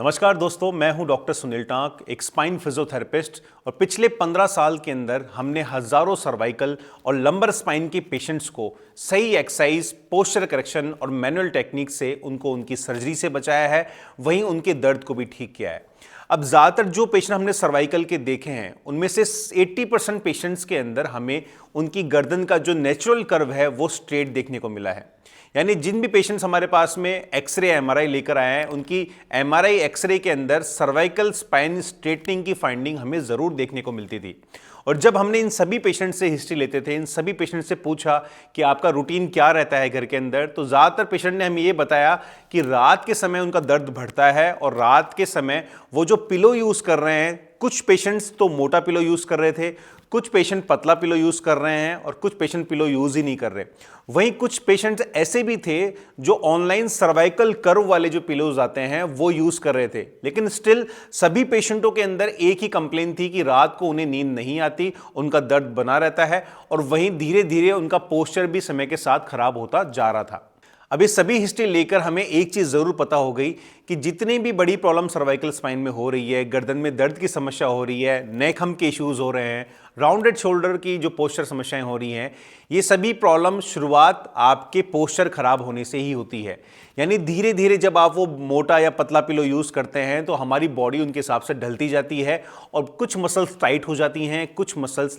नमस्कार दोस्तों, मैं हूं डॉक्टर सुनील टांक, एक स्पाइन फिजियोथेरेपिस्ट। और पिछले 15 साल के अंदर हमने हजारों सर्वाइकल और लंबर स्पाइन के पेशेंट्स को सही एक्सरसाइज, पोस्चर करेक्शन और मैनुअल टेक्निक से उनको उनकी सर्जरी से बचाया है, वहीं उनके दर्द को भी ठीक किया है। अब ज़्यादातर जो पेशेंट हमने सर्वाइकल के देखे हैं उनमें से 80% पेशेंट्स के अंदर हमें उनकी गर्दन का जो नेचुरल कर्व है वो स्ट्रेट देखने को मिला है। यानी जिन भी पेशेंट्स हमारे पास में एक्सरे एमआरआई लेकर आए हैं, उनकी एमआरआई एक्सरे के अंदर सर्वाइकल स्पाइन स्ट्रेटनिंग की फाइंडिंग हमें ज़रूर देखने को मिलती थी। और जब हमने इन सभी पेशेंट से हिस्ट्री लेते थे, इन सभी पेशेंट से पूछा कि आपका रूटीन क्या रहता है घर के अंदर, तो ज़्यादातर पेशेंट ने हमें ये बताया कि रात के समय उनका दर्द बढ़ता है और रात के समय वो जो पिलो यूज़ कर रहे हैं, कुछ पेशेंट्स तो मोटा पिलो यूज़ कर रहे थे, कुछ पेशेंट पतला पिलो यूज़ कर रहे हैं और कुछ पेशेंट पिलो यूज़ ही नहीं कर रहे। वहीं कुछ पेशेंट्स ऐसे भी थे जो ऑनलाइन सर्वाइकल कर्व वाले जो पिलोज आते हैं वो यूज़ कर रहे थे, लेकिन स्टिल सभी पेशेंटों के अंदर एक ही कंप्लेन थी कि रात को उन्हें नींद नहीं आती, उनका दर्द बना रहता है और वहीं धीरे धीरे उनका पोस्चर भी समय के साथ खराब होता जा रहा था। अब ये सभी हिस्ट्री लेकर हमें एक चीज़ ज़रूर पता हो गई कि जितनी भी बड़ी प्रॉब्लम सर्वाइकल स्पाइन में हो रही है, गर्दन में दर्द की समस्या हो रही है, नेक हम के इश्यूज़ हो रहे हैं, राउंडेड शोल्डर की जो पोस्चर समस्याएं हो रही हैं, ये सभी प्रॉब्लम शुरुआत आपके पोस्चर खराब होने से ही होती है। यानी धीरे धीरे जब आप वो मोटा या पतला पिलो यूज़ करते हैं तो हमारी बॉडी उनके हिसाब से ढलती जाती है और कुछ मसल्स टाइट हो जाती हैं, कुछ मसल्स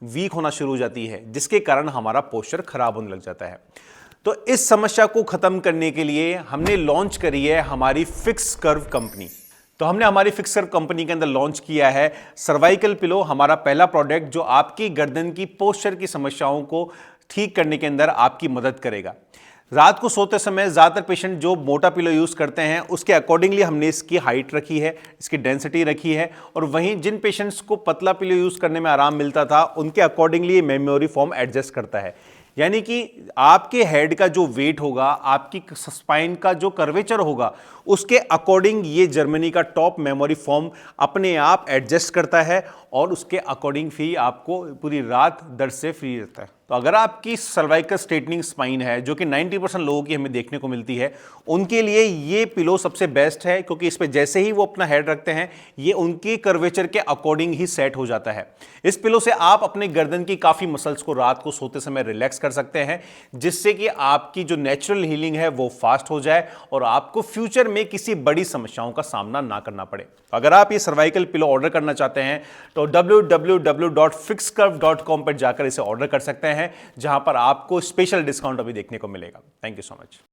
वीक होना शुरू हो जाती है, जिसके कारण हमारा पोस्चर खराब होने लग जाता है। तो इस समस्या को खत्म करने के लिए हमने लॉन्च करी है हमारी फिक्स कर्व कंपनी। तो हमने हमारी फिक्स कर्व कंपनी के अंदर लॉन्च किया है सर्वाइकल पिलो, हमारा पहला प्रोडक्ट जो आपकी गर्दन की पोस्चर की समस्याओं को ठीक करने के अंदर आपकी मदद करेगा। रात को सोते समय ज़्यादातर पेशेंट जो मोटा पिलो यूज़ करते हैं उसके अकॉर्डिंगली हमने इसकी हाइट रखी है, इसकी डेंसिटी रखी है, और वहीं जिन पेशेंट्स को पतला पिलो यूज़ करने में आराम मिलता था उनके अकॉर्डिंगली मेमोरी फॉर्म एडजस्ट करता है। यानी कि आपके हेड का जो वेट होगा, आपकी स्पाइन का जो कर्वेचर होगा, उसके अकॉर्डिंग ये जर्मनी का टॉप मेमोरी फॉर्म अपने आप एडजस्ट करता है और उसके अकॉर्डिंग भी आपको पूरी रात दर्द से फ्री रहता है। तो अगर आपकी सर्वाइकल स्ट्रेटनिंग स्पाइन है, जो कि 90% लोगों की हमें देखने को मिलती है, उनके लिए ये पिलो सबसे बेस्ट है, क्योंकि इस पे जैसे ही वो अपना हेड रखते हैं ये उनके कर्वेचर के अकॉर्डिंग ही सेट हो जाता है। इस पिलो से आप अपने गर्दन की काफ़ी मसल्स को रात को सोते समय रिलैक्स कर सकते हैं, जिससे कि आपकी जो नेचुरल हीलिंग है वो फास्ट हो जाए और आपको फ्यूचर में किसी बड़ी समस्याओं का सामना ना करना पड़े। अगर आप ये सर्वाइकल पिलो ऑर्डर करना चाहते हैं तो www.fixcurve.com पर जाकर इसे ऑर्डर कर सकते हैं, जहां पर आपको स्पेशल डिस्काउंट अभी देखने को मिलेगा। Thank you so much.